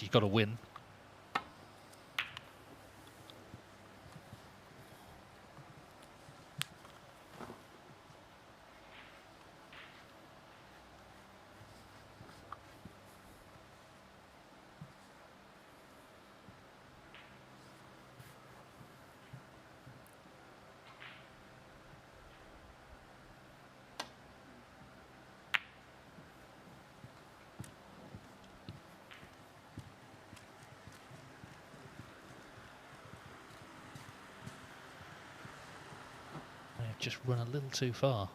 You've got to win. They've just run a little too far.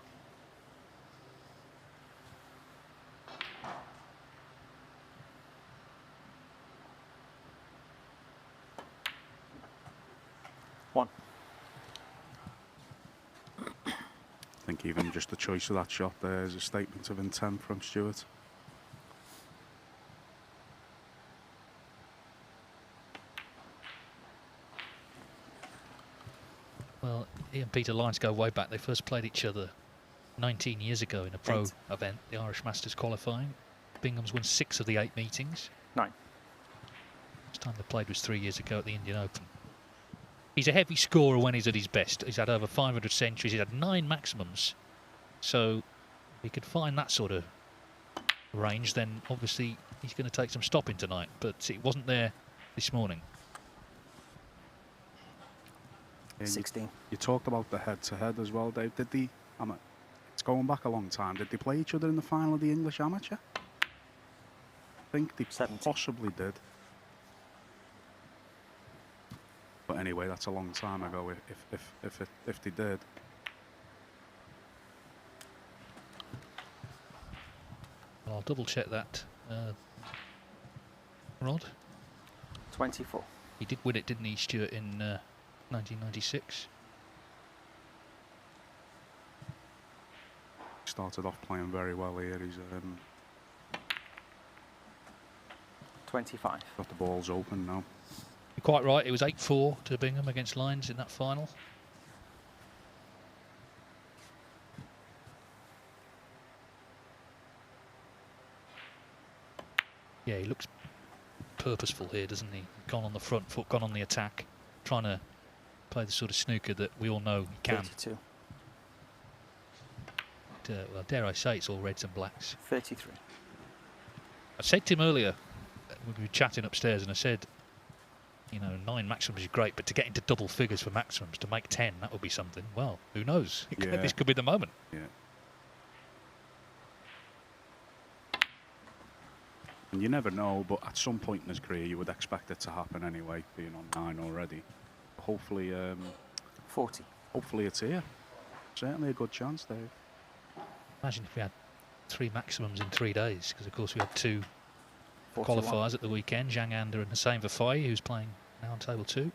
One. I think even just the choice of that shot there is a statement of intent from Stuart. Well, he and Peter Lyons go way back. They first played each other 19 years ago in a pro event, the Irish Masters qualifying. Bingham's won 6 of the 8 meetings. 9. Last time they played was 3 years ago at the Indian Open. He's a heavy scorer when he's at his best. He's had over 500 centuries. He's had 9 maximums. So if he could find that sort of range, then obviously he's going to take some stopping tonight. But it wasn't there this morning. 16. You talked about the head-to-head as well, Dave. Did they? It's going back a long time. Did they play each other in the final of the English Amateur? I think they 17. possibly did. But anyway, that's a long time ago. If they did. Well, I'll double check that. Rod? 24. He did win it, didn't he, Stuart, in 1996? Started off playing very well here. He's 25. got the balls open now. You're quite right. It was 8-4 to Bingham against Lyons in that final. Yeah, he looks purposeful here, doesn't he? Gone on the front foot, gone on the attack, trying to play the sort of snooker that we all know he can. 32. Well, dare I say, it's all reds and blacks. 33. I said to him earlier, we were chatting upstairs, and I said, you know, 9 maximums is great, but to get into double figures for maximums, to make 10, that would be something. Well, who knows? Yeah. This could be the moment. Yeah. And you never know, but at some point in his career, you would expect it to happen anyway, being on 9 already. Hopefully, 40. hopefully it's here. Certainly a good chance, Dave. Imagine if we had 3 maximums in 3 days, because of course we had 2 41. qualifiers at the weekend, Zhang Anda and Hussein Vafai, who's playing now on table 2.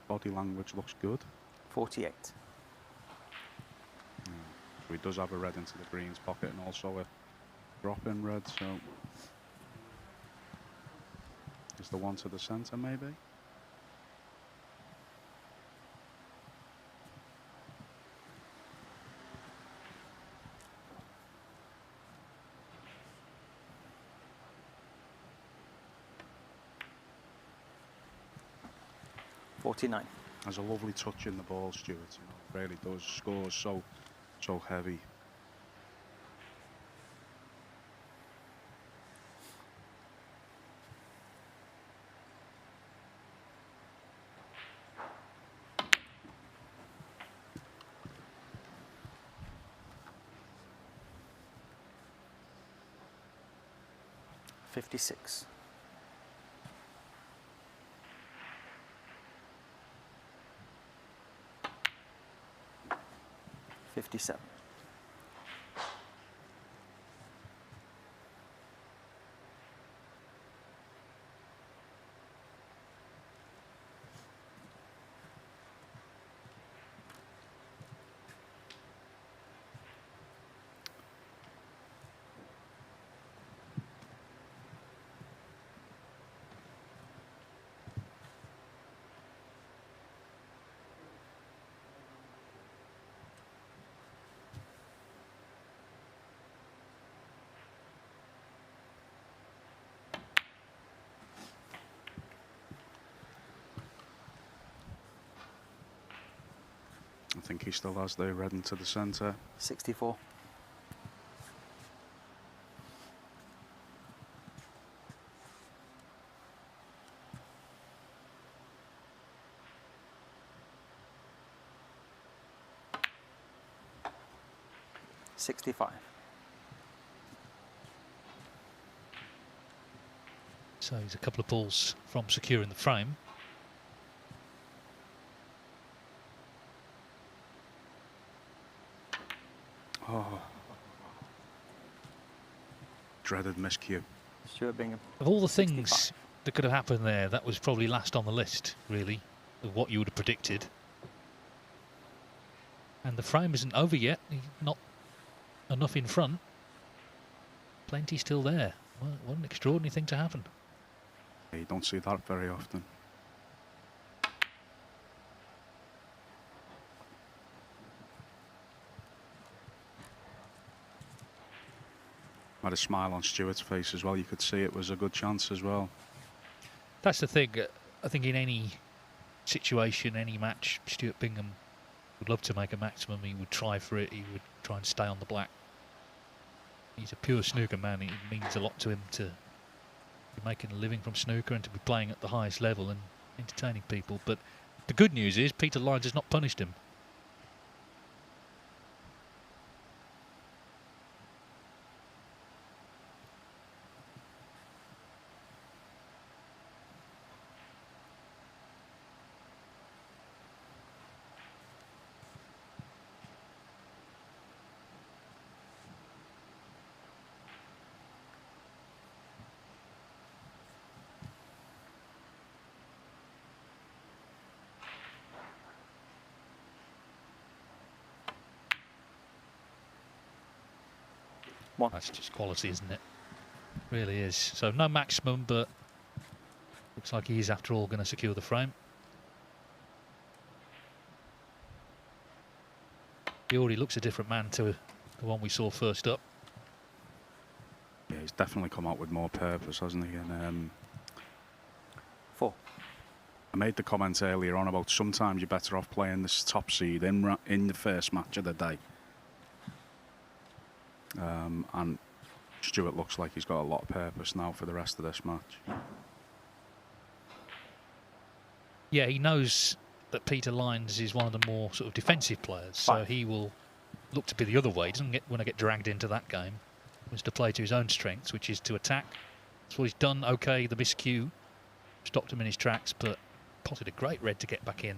Body language looks good. 48. So he does have a red into the greens pocket and also a drop in red, so is the one to the centre maybe? Has a lovely touch in the ball, Stuart. You know, really does. Scores so heavy. $56. 57. think he still has the red into the centre. 64. $65. So he's a couple of balls from securing the frame. Oh. Dreaded miscue. Stuart Bingham. Of all the 65. things that could have happened there, that was probably last on the list, really, of what you would have predicted. And the frame isn't over yet. He's not enough in front. Plenty still there. Well, what an extraordinary thing to happen. You don't see that very often. Had a smile on Stuart's face as well. You could see it was a good chance as well. That's the thing. I think in any situation, any match, Stuart Bingham would love to make a maximum. He would try for it. He would try and stay on the black. He's a pure snooker man. It means a lot to him to be making a living from snooker and to be playing at the highest level and entertaining people. But the good news is Peter Lyons has not punished him. One. That's just quality, isn't it? Really is. So no maximum, but looks like he is, after all, going to secure the frame. He already looks a different man to the one we saw first up. Yeah, he's definitely come out with more purpose, hasn't he? And 4. I made the comment earlier on about sometimes you're better off playing this top seed in the first match of the day. And Stuart looks like he's got a lot of purpose now for the rest of this match. Yeah, he knows that Peter Lyons is one of the more sort of defensive players, so 5. he will look to be the other way. He doesn't want to get dragged into that game. He wants to play to his own strengths, which is to attack. That's what he's done. Okay, the miscue stopped him in his tracks, but potted a great red to get back in.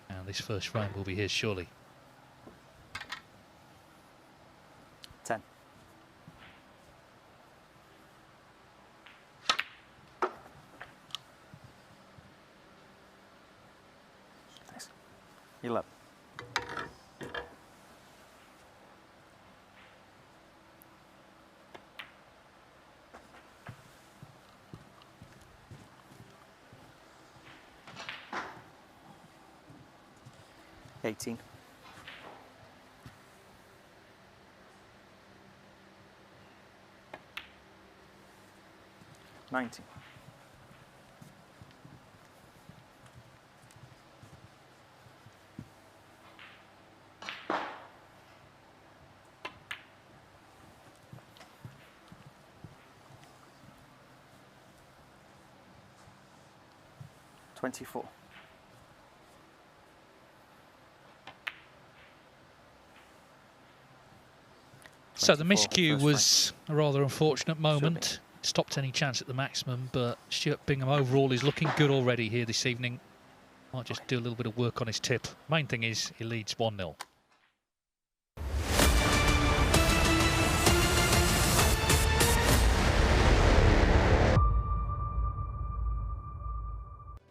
And this first frame will be his, surely. 10. Nice. 11. $18. 19. 24. So the miscue first was a rather unfortunate moment. Stopped any chance at the maximum, but Stuart Bingham overall is looking good already here this evening. Might just do a little bit of work on his tip. Main thing is he leads 1-0.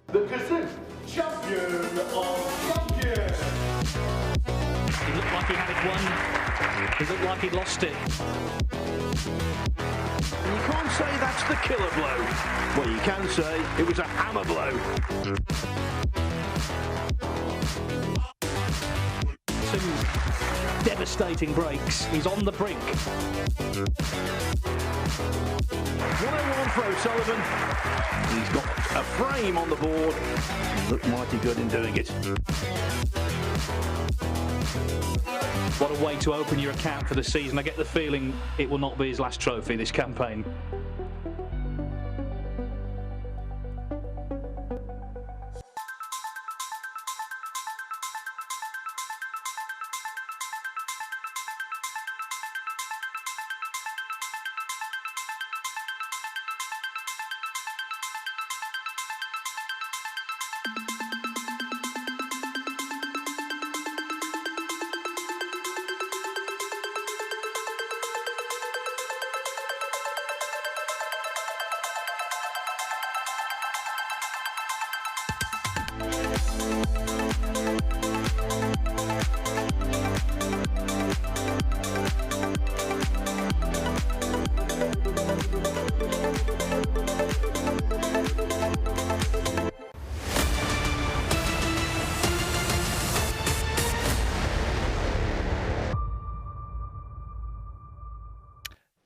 The Kazoo champion of champions. He looked like he had it won. He looked like he lost it. And you can't say that's the killer blow. Well, you can say it was a hammer blow. 2 devastating breaks. He's on the brink. 101 for O'Sullivan. He's got a frame on the board. Looked mighty good in doing it. What a way to open your account for the season. I get the feeling it will not be his last trophy this campaign.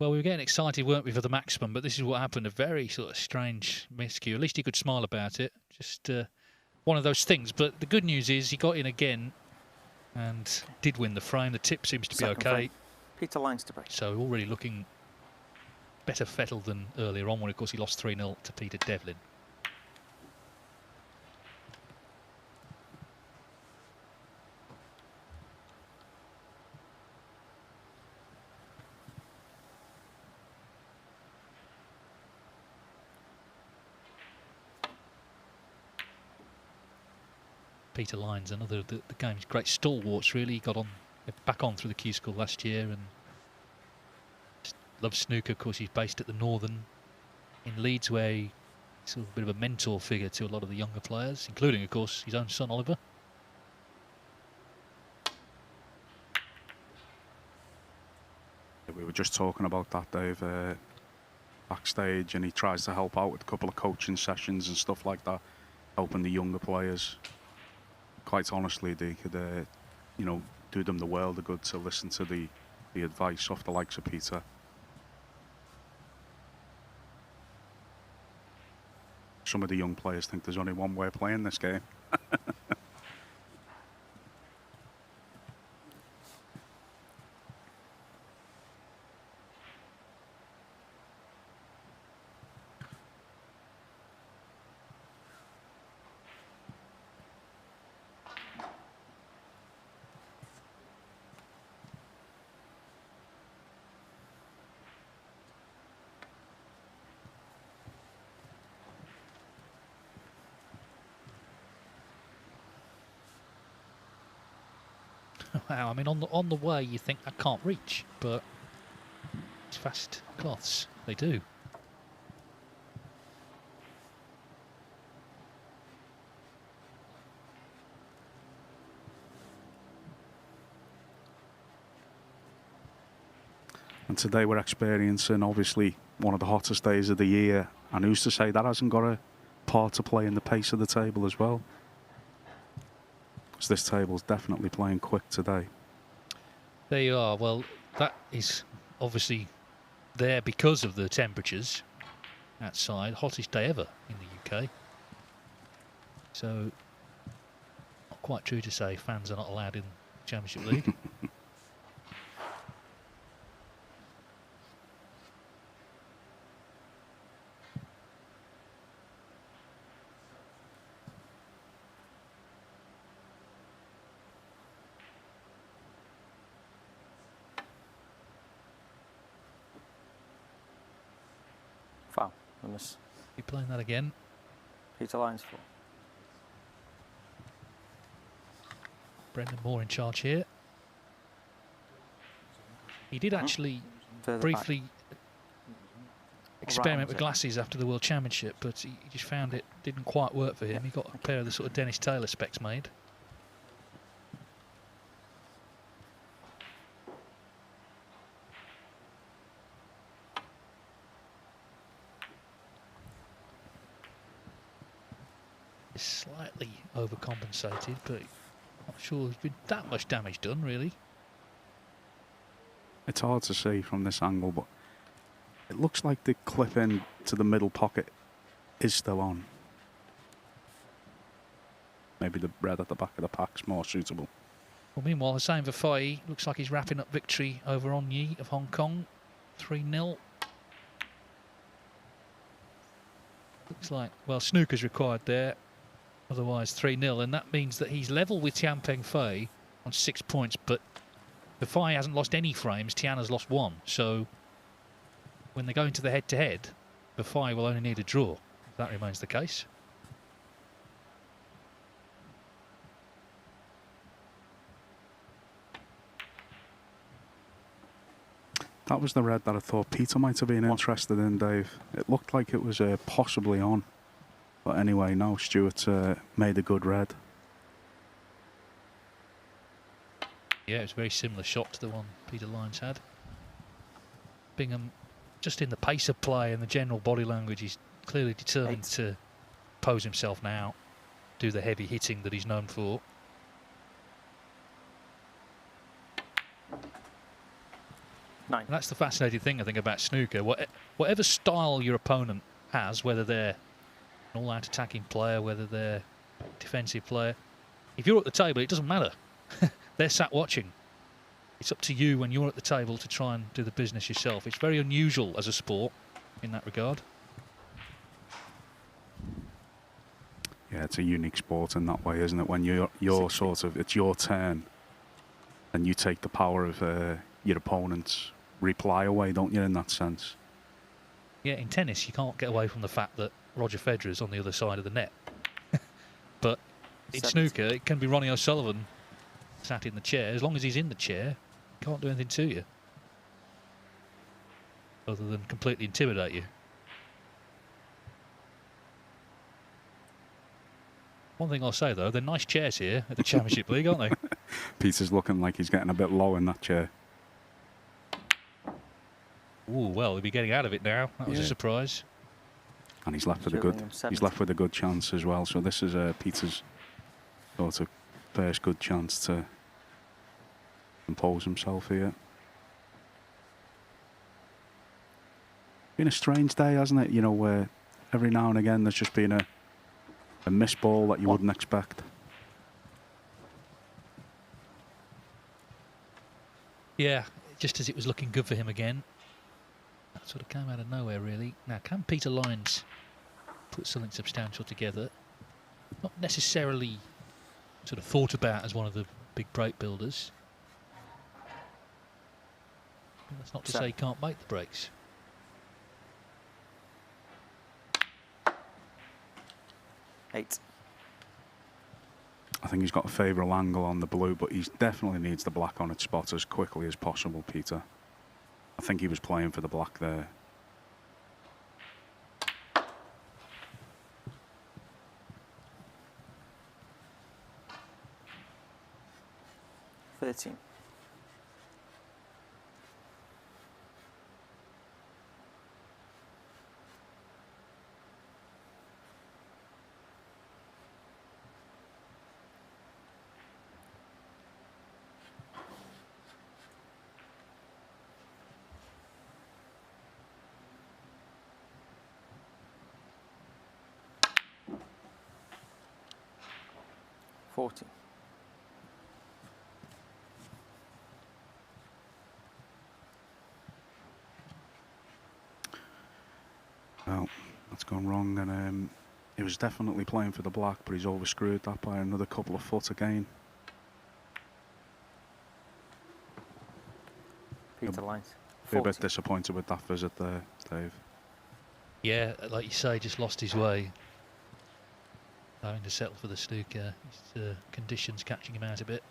Well, we were getting excited, weren't we, for the maximum, but this is what happened. A very sort of strange miscue. At least he could smile about it. Just one of those things. But the good news is he got in again and did win the frame. The tip seems to be Second okay. frame. Peter Lines to break. So already looking better Fettel than earlier on when, of course, he lost 3-0 to Peter Devlin. Peter Lines, another the game's great stalwarts, really. He got on back on through the Q School last year and loves snooker. Of course, he's based at the Northern in Leeds, where he's sort of a bit of a mentor figure to a lot of the younger players, including, of course, his own son, Oliver. We were just talking about that, Dave, backstage, and he tries to help out with a couple of coaching sessions and stuff like that, helping the younger players. Quite honestly, they could, you know, do them the world of good to listen to the advice of the likes of Peter. Some of the young players think there's only one way of playing this game. Wow, I mean, on the way you think I can't reach, but it's fast cloths. They do. And today we're experiencing, obviously, one of the hottest days of the year. And who's to say that hasn't got a part to play in the pace of the table as well? Because this table's definitely playing quick today. There you are. Well, that is obviously there because of the temperatures outside. Hottest day ever in the UK. So, not quite true to say fans are not allowed in the Championship League. Foul. On this. Keep playing that again. Peter Lines 4. Brendan Moore in charge here. He did actually Further briefly back. experiment with it. glasses after the World Championship, but he just found it didn't quite work for him. He got a pair of the sort of Dennis Taylor specs made. Slightly overcompensated, but not sure there's been that much damage done, really. It's hard to see from this angle, but it looks like the clip in to the middle pocket is still on. Maybe the red at the back of the pack's more suitable. Well, meanwhile, the same for Fai. Looks like he's wrapping up victory over Onyi of Hong Kong. 3-0. Looks like, well, snooker's required there. Otherwise 3-0. And that means that he's level with Tian Peng Fei on 6 points. But the Fai hasn't lost any frames. Tian has lost 1. So when they go into the head-to-head, the Fai will only need a draw. If that remains the case. That was the red that I thought Peter might have been interested in, Dave. It looked like it was possibly on. But anyway, no, Stuart made a good red. Yeah, it was a very similar shot to the one Peter Lyons had. Bingham, just in the pace of play and the general body language, he's clearly determined to pose himself now, do the heavy hitting that he's known for. 9. And that's the fascinating thing, I think, about snooker. Whatever style your opponent has, whether they're an all-out attacking player, whether they're a defensive player, if you're at the table, it doesn't matter. They're sat watching. It's up to you when you're at the table to try and do the business yourself. It's very unusual as a sport in that regard. Yeah, it's a unique sport in that way, isn't it? When you're sort of, it's your turn, and you take the power of your opponent's reply away, don't you, in that sense? Yeah, in tennis, you can't get away from the fact that Roger Federer's on the other side of the net. But in 70. snooker, it can be Ronnie O'Sullivan sat in the chair. As long as he's in the chair, he can't do anything to you, other than completely intimidate you. One thing I'll say, though, they're nice chairs here at the Championship League, aren't they? Peter's looking like he's getting a bit low in that chair. Ooh, well, he'll be getting out of it now. That was a surprise. And he's left with a good chance as well. So this is Peter's sort of first good chance to impose himself here. Been a strange day, hasn't it? You know, where every now and again there's just been a missed ball that you wouldn't expect. Yeah, just as it was looking good for him again. That sort of came out of nowhere, really. Now, can Peter Lyons put something substantial together? Not necessarily sort of thought about as one of the big break builders. But that's not to say he can't make the breaks. Eight. I think he's got a favourable angle on the blue, but he definitely needs the black on its spot as quickly as possible, Peter. I think he was playing for the black there. $13. $40. Well, that's gone wrong, and he was definitely playing for the black, but he's overscrewed that by another couple of foot again. Peter Lyons. Be a bit disappointed with that visit there, Dave. Yeah, like you say, just lost his way. Having to settle for the snooker. His conditions catching him out a bit.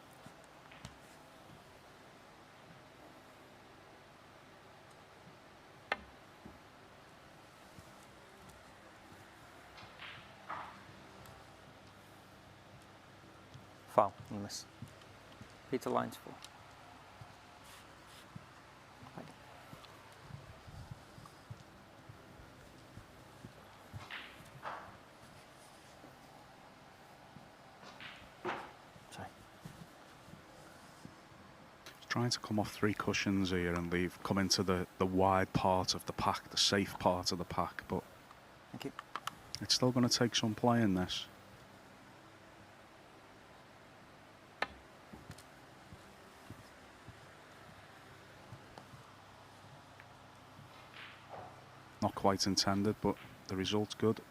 Foul and miss. Peter Lyons 4. Trying to come off 3 cushions here and come into the wide part of the pack, the safe part of the pack, but Thank you. It's still going to take some play in this. quite intended, but the result's good.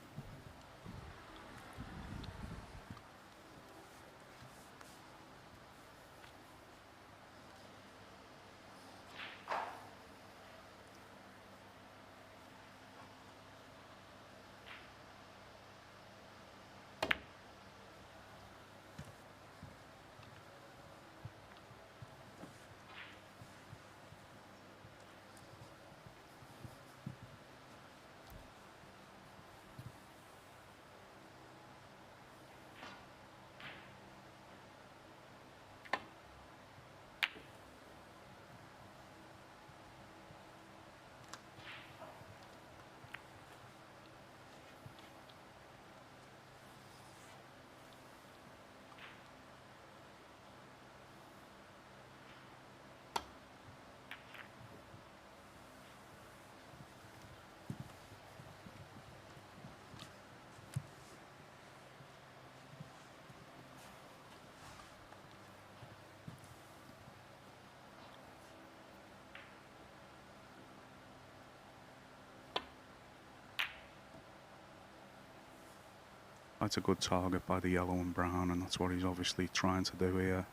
That's a good target by the yellow and brown, and that's what he's obviously trying to do here.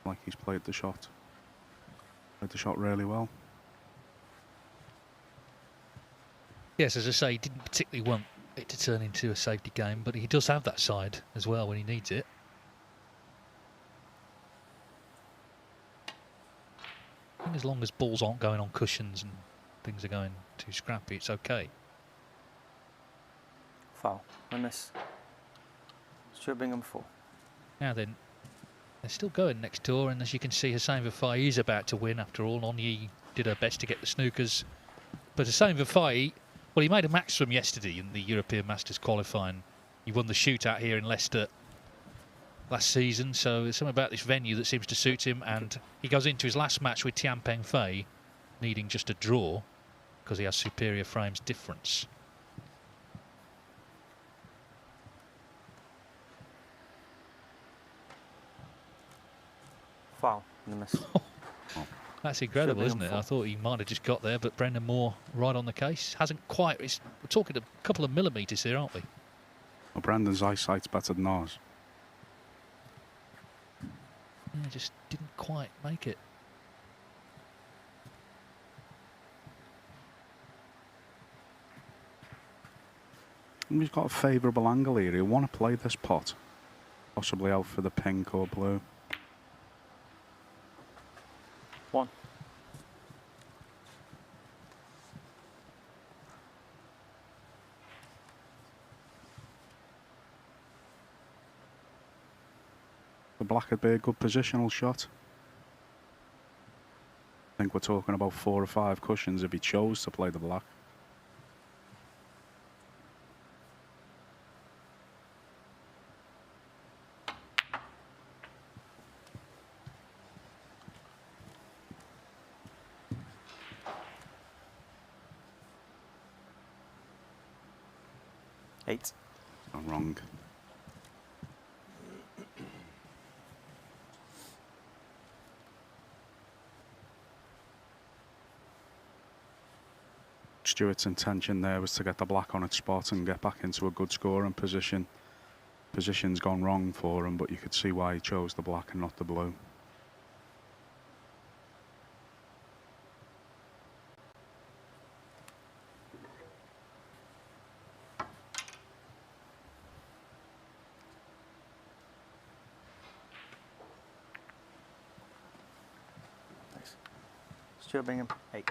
Like he's played the shot really well. Yes, as I say, he didn't particularly want it to turn into a safety game, but he does have that side as well when he needs it. I think as long as balls aren't going on cushions and things are going too scrappy, it's okay. Foul. And miss. Stuart Bingham 4. Now then, they're still going next door, and as you can see, Hussein Vafai is about to win after all. Onyi did her best to get the snookers. But Hussein Vafai, well, he made a maximum yesterday in the European Masters qualifying. He won the shootout here in Leicester last season, so there's something about this venue that seems to suit him, and he goes into his last match with Tian Peng Fei needing just a draw because he has superior frames difference. Foul. And miss. That's incredible, Stuart isn't it? Bingham I thought he might have just got there, but Brendan Moore right on the case. Hasn't quite. We're talking a couple of millimetres here, aren't we? Well, Brandon's eyesight's better than ours. Yeah, just didn't quite make it. And he's got a favourable angle here. He'll want to play this pot. Possibly out for the pink or blue. 1. The black would be a good positional shot. I think we're talking about 4 or 5 cushions if he chose to play the black. Eight. Gone wrong. Stuart's intention there was to get the black on its spot and get back into a good scoring position. Position's gone wrong for him, but you could see why he chose the black and not the blue. Nice. Stuart Bingham 8.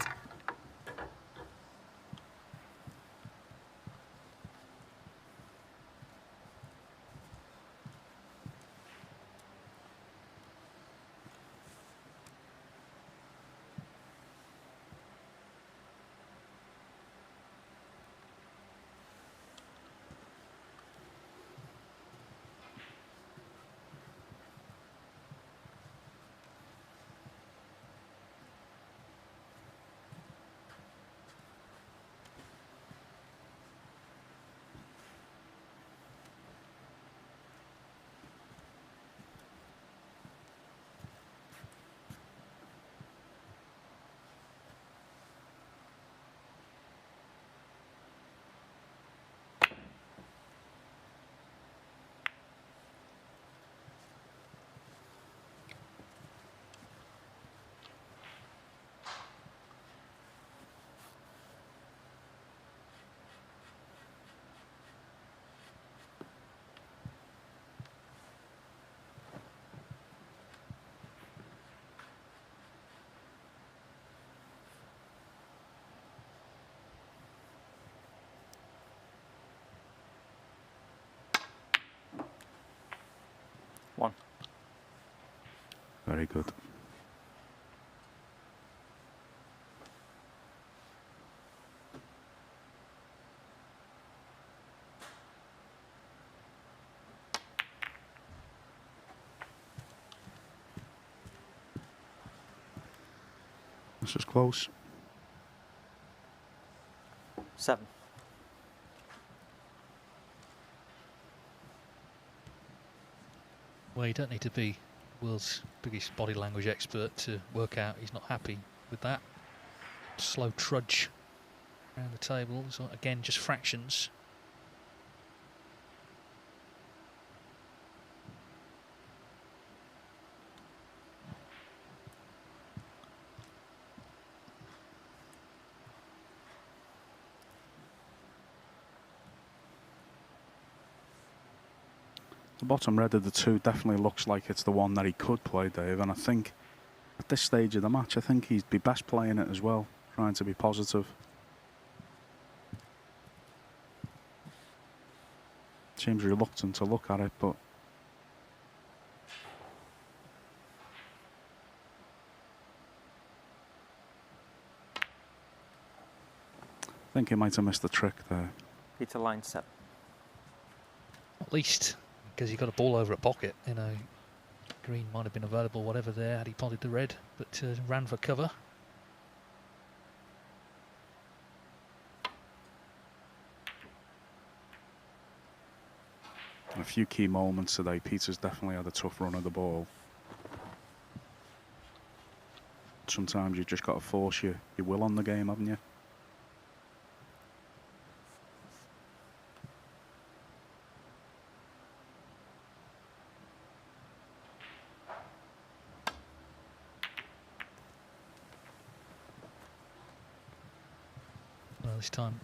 Very good. This is close. 7. Well, you don't need to be world's biggest body language expert to work out he's not happy with that. Slow trudge around the table. So again, just fractions. The bottom red of the two definitely looks like it's the one that he could play, Dave, and I think at this stage of the match, I think he'd be best playing it as well, trying to be positive. Seems reluctant to look at it, but I think he might have missed the trick there. Peter, line 7. At least because he got a ball over a pocket, you know. Green might have been available, whatever there, had he potted the red, but ran for cover. In a few key moments today, Peter's definitely had a tough run of the ball. Sometimes you've just got to force your will on the game, haven't you? Well, this time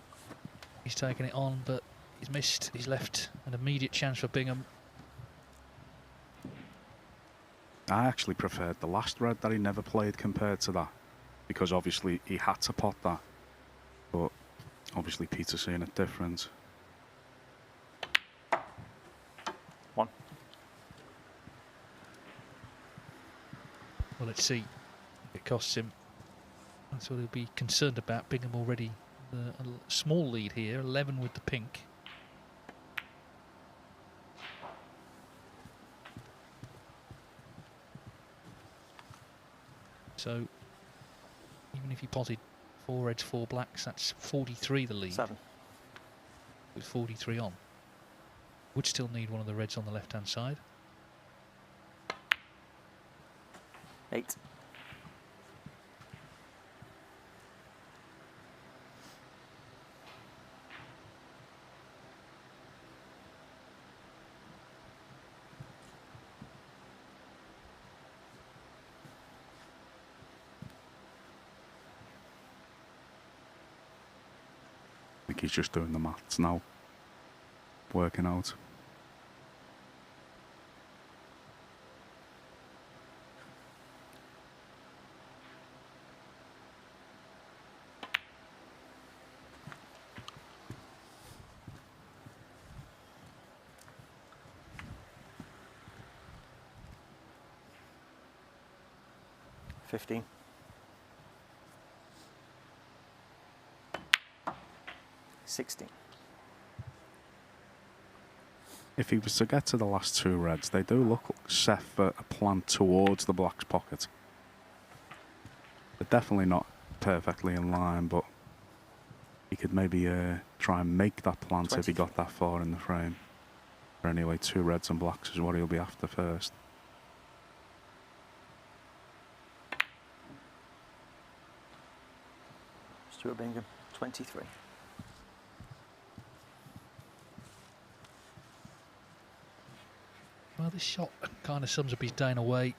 he's taken it on, but he's missed. He's left an immediate chance for Bingham. I actually preferred the last red that he never played compared to that, because obviously he had to pot that, but obviously Peter's seeing it different. 1. Well, let's see if it costs him. That's what he'll be concerned about. Bingham already a small lead here, 11 with the pink. So even if he potted 4 reds, 4 blacks, that's 43 the lead. 7. With 43 on. Would still need one of the reds on the left-hand side. 8. I think he's just doing the maths now, working out. $15. 16. If he was to get to the last 2 reds, they do look set for a plant towards the black's pocket. They're definitely not perfectly in line, but he could maybe try and make that plant 20. if he got that far in the frame. Or anyway, 2 reds and blacks is what he'll be after first. Stuart Bingham, 23. Well, this shot kind of sums up his day in a way.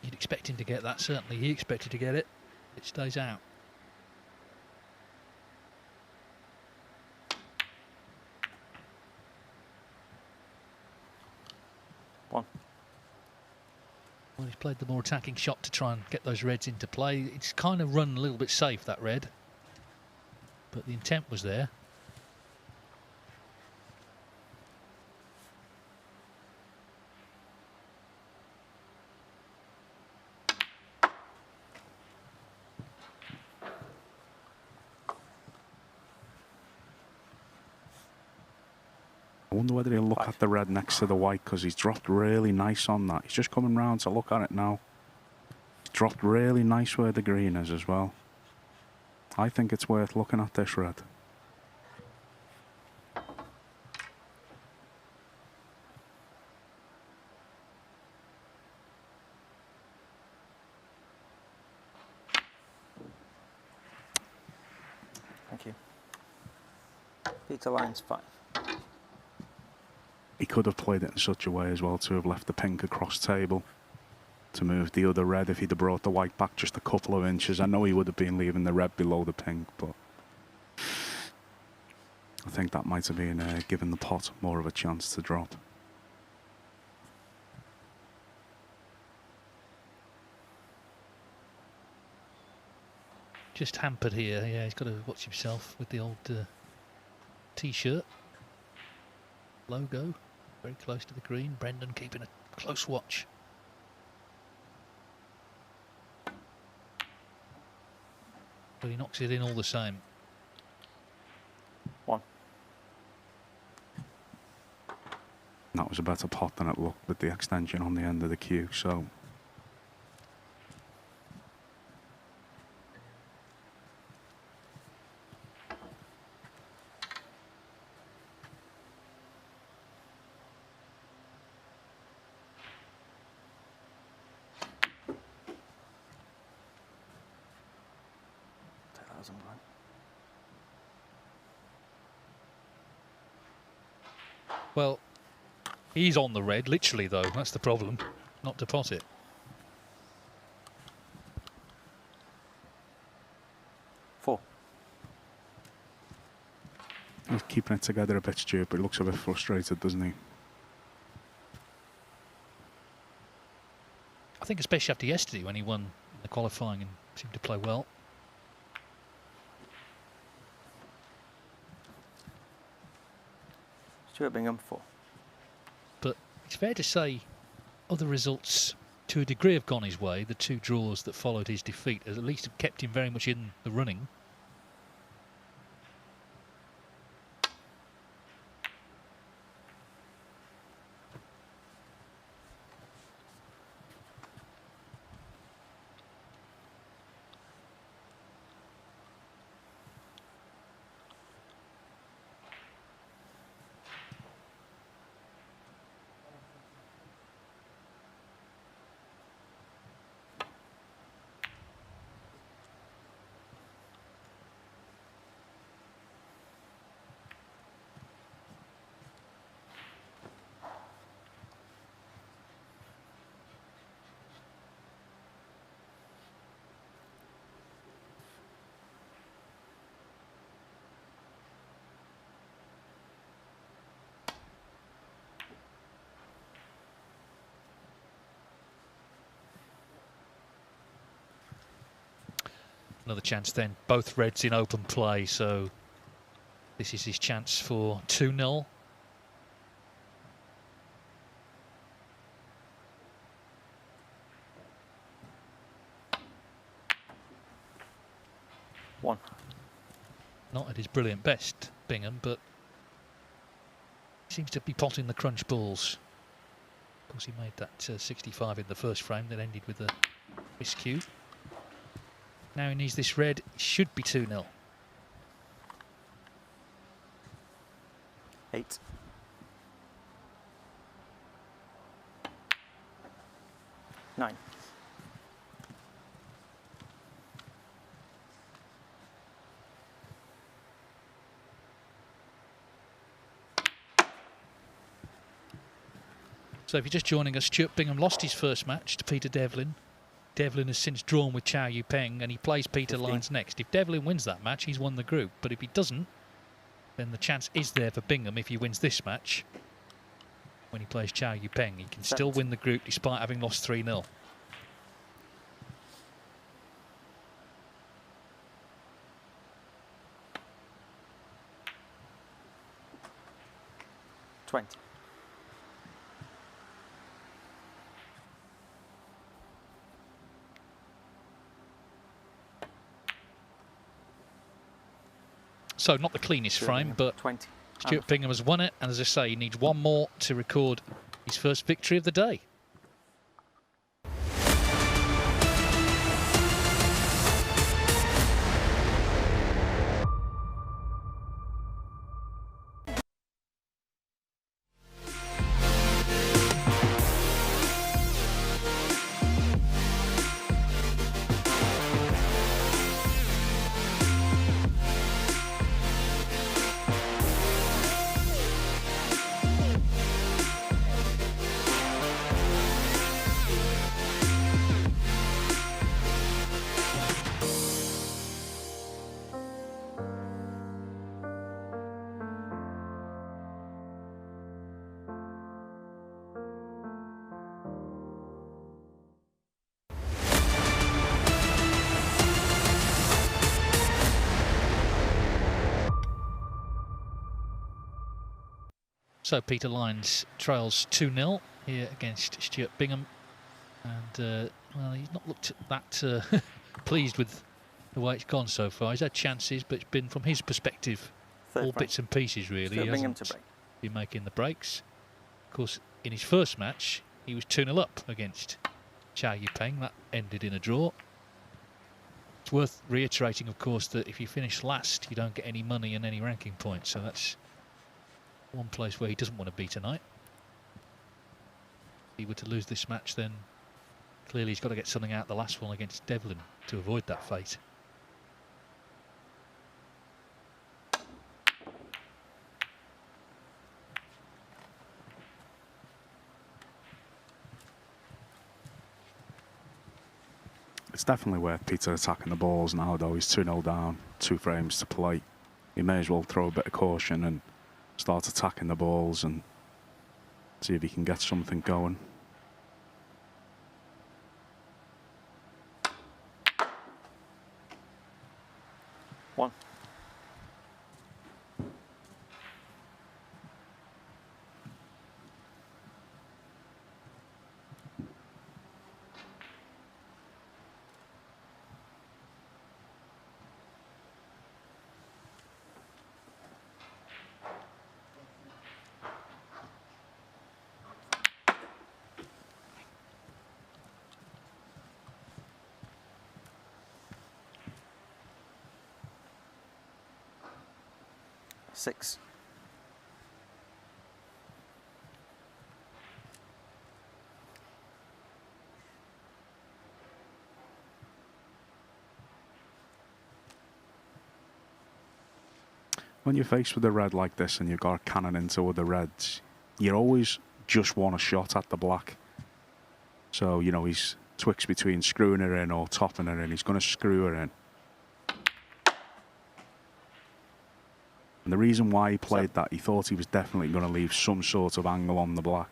You'd expect him to get that, certainly he expected to get it. It stays out. One. Well, he's played the more attacking shot to try and get those reds into play. It's kind of run a little bit safe, that red. But the intent was there. I wonder whether he'll look 5. at the red next to the white, because he's dropped really nice on that. He's just coming round to look at it now. He's dropped really nice where the green is as well. I think it's worth looking at this red. Thank you. Peter Lyons 5. He could have played it in such a way as well to have left the pink across table, to move the other red if he'd have brought the white back just a couple of inches. I know he would have been leaving the red below the pink, but I think that might have been giving the pot more of a chance to drop. Just hampered here. Yeah, he's got to watch himself with the old T-shirt logo. Very close to the green. Brendan keeping a close watch. But he knocks it in all the same. 1. That was a better pot than it looked with the extension on the end of the cue, so... Well, he's on the red, literally, though. That's the problem. Not to pot it. 4. He's keeping it together a bit, Stuart, but he looks a bit frustrated, doesn't he? I think especially after yesterday when he won the qualifying and seemed to play well. Stuart Bingham 4. But it's fair to say other results to a degree have gone his way. The 2 draws that followed his defeat at least have kept him very much in the running. Another chance then, both reds in open play, so this is his chance for 2-0. Not at his brilliant best, Bingham, but seems to be potting the crunch balls. Of course, he made that 65 in the first frame that ended with a miscue. Now he needs this red. It should be 2-0. 8. Nine. So if you're just joining us, Stuart Bingham lost his first match to Peter Devlin. Devlin has since drawn with Chow Yu Peng, and he plays Peter 15. Lyons next. If Devlin wins that match, he's won the group. But if he doesn't, then the chance is there for Bingham if he wins this match. When he plays Chow Yu Peng, he can still win the group despite having lost 3-0. So not the cleanest frame, but 20. Stuart Bingham has won it, and as I say, he needs one more to record his first victory of the day. So Peter Lyons trails 2-0 here against Stuart Bingham, and well, he's not looked that pleased with the way it's gone so far. He's had chances, but it's been, from his perspective, all bits and pieces really. Stuart He Bingham hasn't to break. been making the breaks. Of course, in his first match, he was 2-0 up against Chow Yupeng. That ended in a draw. It's worth reiterating, of course, that if you finish last, you don't get any money and any ranking points. So that's one place where he doesn't want to be tonight. If he were to lose this match, then clearly he's got to get something out the last one against Devlin to avoid that fate. It's definitely worth Peter attacking the balls now, though. He's 2-0 down, 2 frames to play. He may as well throw a bit of caution and start attacking the balls and see if he can get something going. One. Six. When you're faced with a red like this and you've got a cannon into other reds, you always just want a shot at the black. So, you know, he's twixt between screwing her in or topping her in. He's going to screw her in. And the reason why he played that, he thought he was definitely going to leave some sort of angle on the black.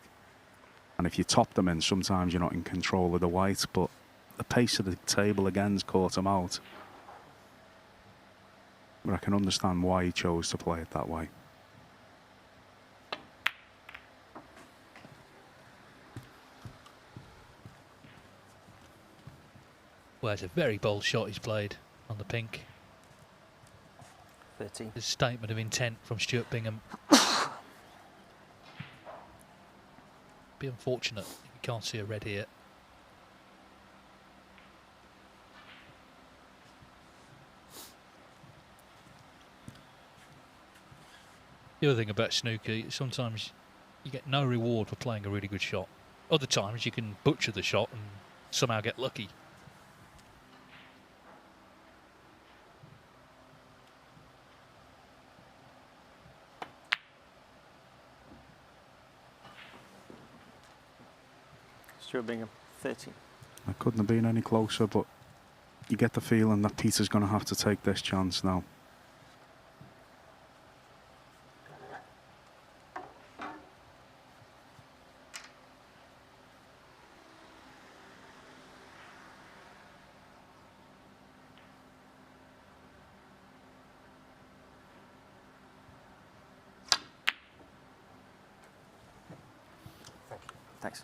And if you top them in, sometimes you're not in control of the white, but the pace of the table again's caught him out. But I can understand why he chose to play it that way. Well, it's a very bold shot he's played on the pink. 13. There's a statement of intent from Stuart Bingham. Be unfortunate if you can't see a red here. The other thing about snooker, sometimes you get no reward for playing a really good shot. Other times you can butcher the shot and somehow get lucky. Stuart Bingham, 13. I couldn't have been any closer, but you get the feeling that Peter's going to have to take this chance now. Thanks.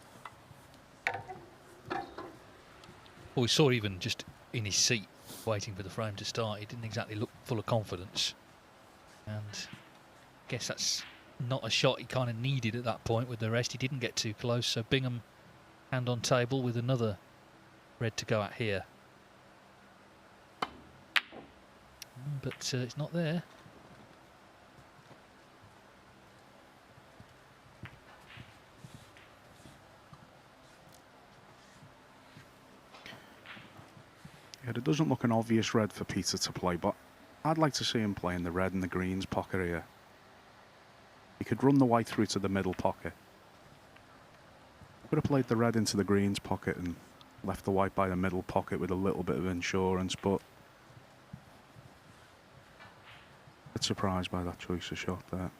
Well, we saw even just in his seat, waiting for the frame to start, he didn't exactly look full of confidence. And guess that's not a shot he kind of needed at that point with the rest. He didn't get too close, so Bingham hand on table with another red to go at here. But it's not there. Yeah, it doesn't look an obvious red for Peter to play, but I'd like to see him play in the red and the greens pocket here. He could run the white through to the middle pocket. Could have played the red into the greens pocket and left the white by the middle pocket with a little bit of insurance, but a bit surprised by that choice of shot there.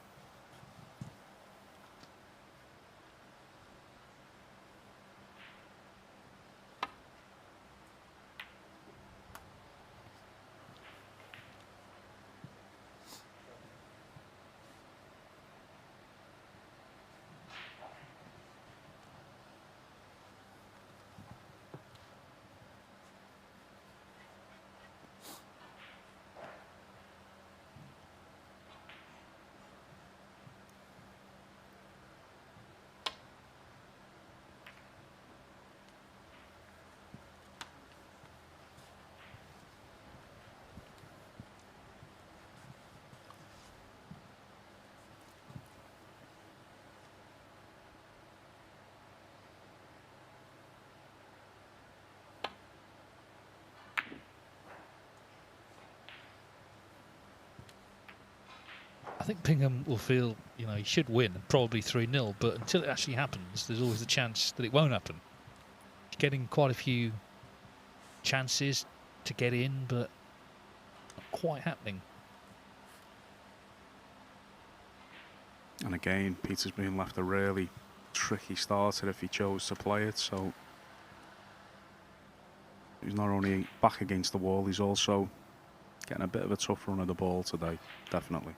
I think Bingham will feel, you know, he should win, probably 3-0, but until it actually happens, there's always the chance that it won't happen. He's getting quite a few chances to get in, but not quite happening. And again, Peter's being left a really tricky starter if he chose to play it, so he's not only back against the wall, he's also getting a bit of a tough run of the ball today, definitely.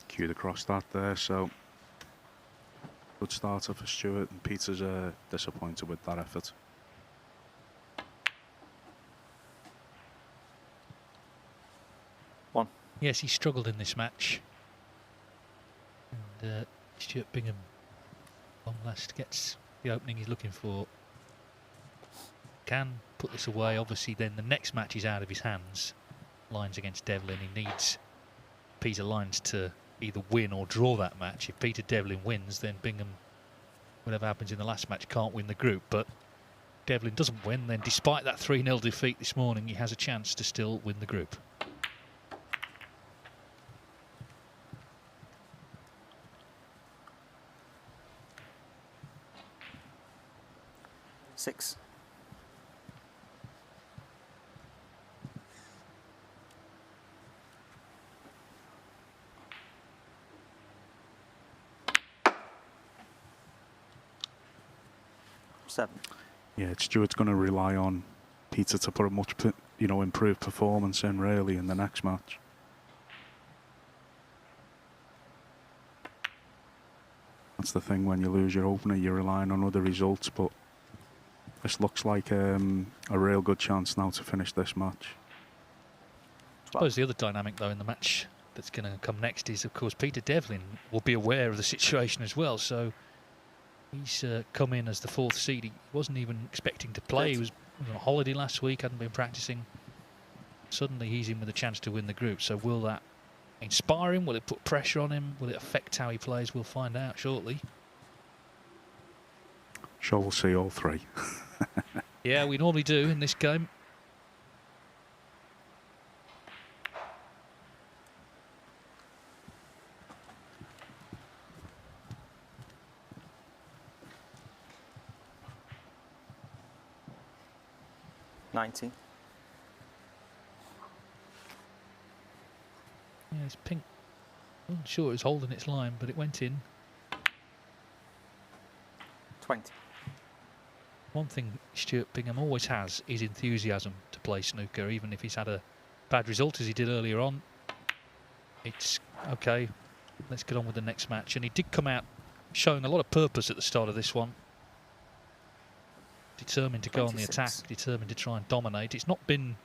Cued across that there, so good starter for Stuart, and Peter's disappointed with that effort. One. Yes, he struggled in this match. And Stuart Bingham, long last, gets the opening he's looking for. Can put this away, obviously then the next match is out of his hands. Lines against Devlin, he needs Peter Lines to either win or draw that match. If Peter Devlin wins, then Bingham, whatever happens in the last match, can't win the group. But Devlin doesn't win, then despite that 3-0 defeat this morning, he has a chance to still win the group. Six. Seven. Yeah, Stuart's going to rely on Peter to put a much, improved performance in really in the next match. That's the thing, when you lose your opener, you're relying on other results, but this looks like a real good chance now to finish this match. I suppose the other dynamic, though, in the match that's going to come next is, of course, Peter Devlin will be aware of the situation as well. So he's come in as the 4th seed. He wasn't even expecting to play. He was on holiday last week, hadn't been practicing. Suddenly he's in with a chance to win the group. So will that inspire him? Will it put pressure on him? Will it affect how he plays? We'll find out shortly. Sure, we'll see all three. Yeah, we normally do in this game. Yeah, it's pink. I'm not sure it was holding its line, but it went in. 20. One thing Stuart Bingham always has is enthusiasm to play snooker, even if he's had a bad result as he did earlier on. It's okay, let's get on with the next match. And he did come out showing a lot of purpose at the start of this one. Determined to go on the attack, determined to try and dominate. It's not been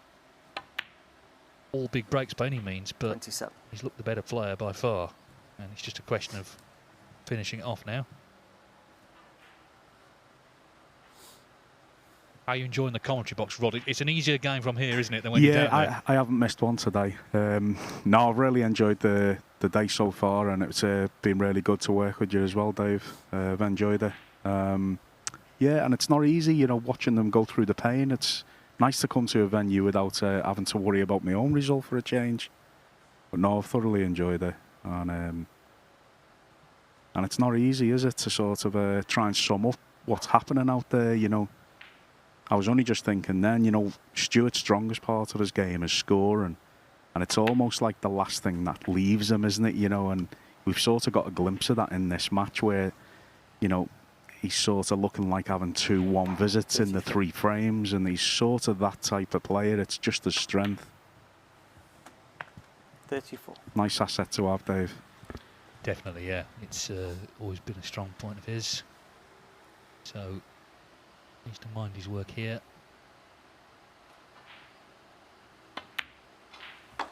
all big breaks by any means, but 27. He's looked the better player by far. And it's just a question of finishing it off now. How are you enjoying the commentary box, Rod? It's an easier game from here, isn't it, than when you're down there? I haven't missed one today. No, I've really enjoyed the day so far, and it's been really good to work with you as well, Dave. I've enjoyed it. Yeah, and it's not easy, you know, watching them go through the pain. It's nice to come to a venue without having to worry about my own result for a change. But no, I've thoroughly enjoyed it. And it's not easy, is it, to sort of try and sum up what's happening out there, you know. I was only just thinking then, you know, Stuart's strongest part of his game is scoring. And it's almost like the last thing that leaves him, isn't it, you know. And we've sort of got a glimpse of that in this match where, you know, he's sort of looking like having 2-1 visits in the 3 frames, and he's sort of that type of player. It's just his strength. 34. Nice asset to have, Dave. Definitely, yeah. It's always been a strong point of his. So, needs to mind his work here.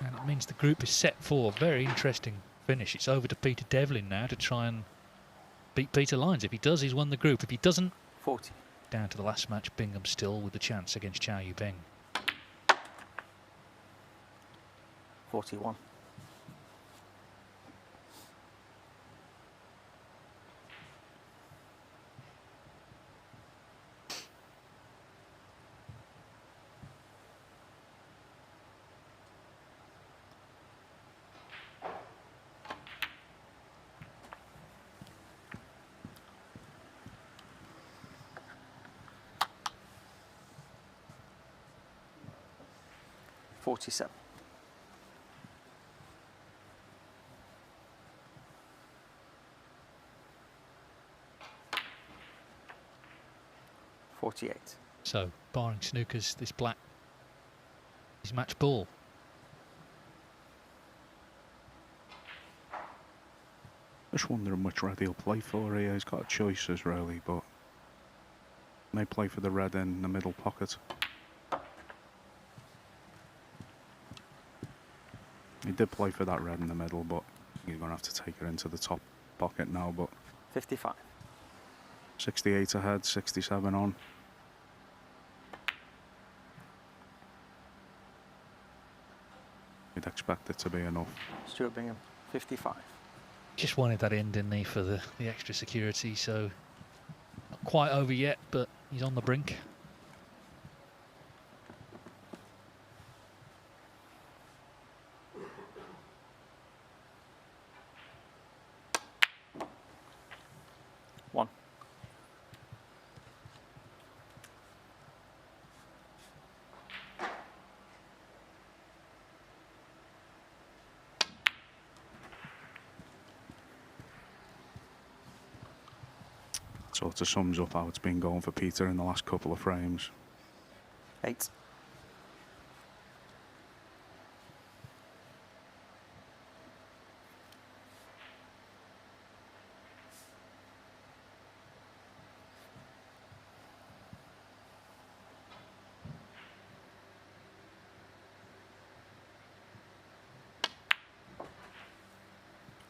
And it means the group is set for a very interesting finish. It's over to Peter Devlin now to try and beat Peter Lyons. If he does, he's won the group. If he doesn't, 40. Down to the last match, Bingham still with the chance against Chow Yu Bing. 41. $47. $48. So, barring snookers, this black is match ball. Just wondering which red he'll play for here. He's got choices really, but may play for the red in the middle pocket. He did play for that red in the middle, but he's going to have to take it into the top pocket now. But 55. 68 ahead, 67 on. You'd expect it to be enough. Stuart Bingham, 55. Just wanted that in, didn't he, for the extra security. So, not quite over yet, but he's on the brink. One. Sort of sums up how it's been going for Peter in the last couple of frames. 8.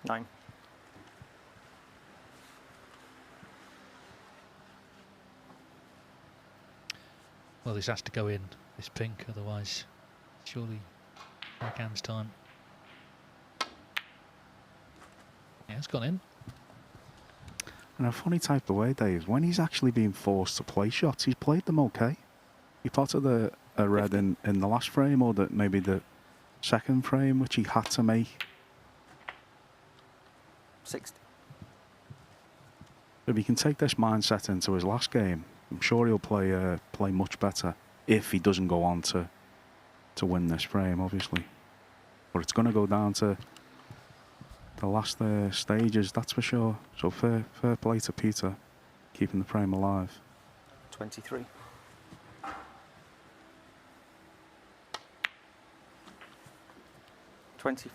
9. Well, this has to go in, this pink, otherwise surely backhand's time. Yeah, it's gone in. In a funny type of way, Dave, when he's actually being forced to play shots, he's played them okay. He potted a red in the last frame, or maybe the second frame, which he had to make. 60. If he can take this mindset into his last game, I'm sure he'll play much better if he doesn't go on to win this frame, obviously. But it's going to go down to the last stages, that's for sure. So fair play to Peter, keeping the frame alive. 23. $24.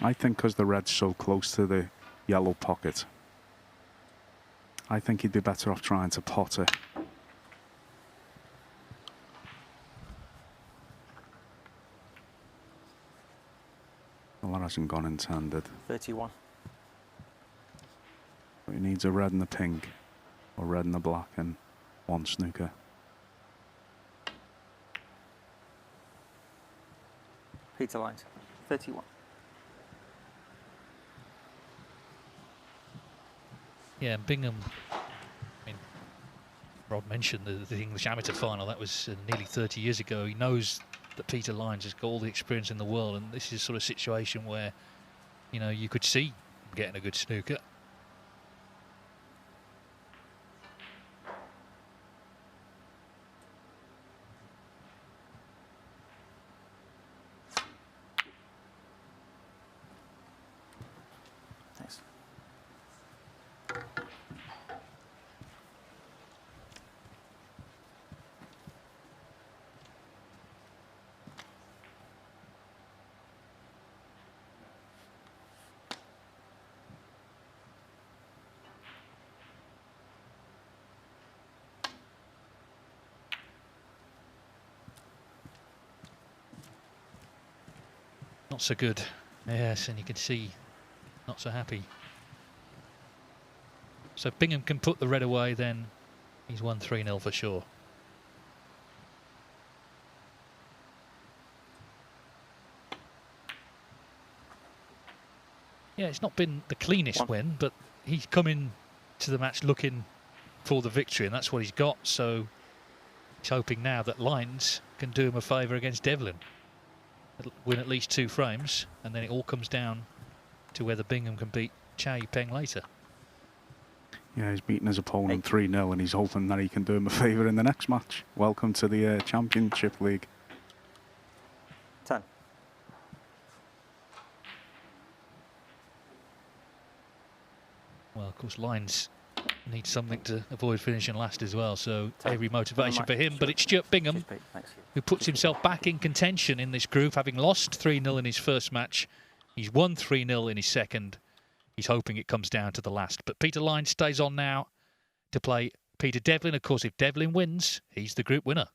I think because the red's so close to the yellow pocket, I think he'd be better off trying to pot it. Well, that hasn't gone intended. 31. But he needs a red and the pink, or red and the black, and 1 snooker. Peter lines. 31. Yeah, and Bingham, I mean, Rod mentioned the English amateur final. That was nearly 30 years ago. He knows that Peter Lyons has got all the experience in the world, and this is sort of situation where, you know, you could see him getting a good snooker. Thanks. Not so good. Yes, and you can see not so happy. So if Bingham can put the red away, then he's won 3-0 for sure. Yeah, it's not been the cleanest win, but he's come in to the match looking for the victory, and that's what he's got. So he's hoping now that Lyons can do him a favour against Devlin. It'll win at least 2 frames, and then it all comes down to whether Bingham can beat Chow Yupeng later. Yeah, he's beaten his opponent 3-0, and he's hoping that he can do him a favour in the next match. Welcome to the Championship League. 10. Well, of course, Lyons needs something to avoid finishing last as well, so 10. every motivation for him. But it's Stuart Bingham who puts himself back in contention in this group, having lost 3-0 in his first match. He's won 3-0 in his second. He's hoping it comes down to the last. But Peter Lyons stays on now to play Peter Devlin. Of course, if Devlin wins, he's the group winner.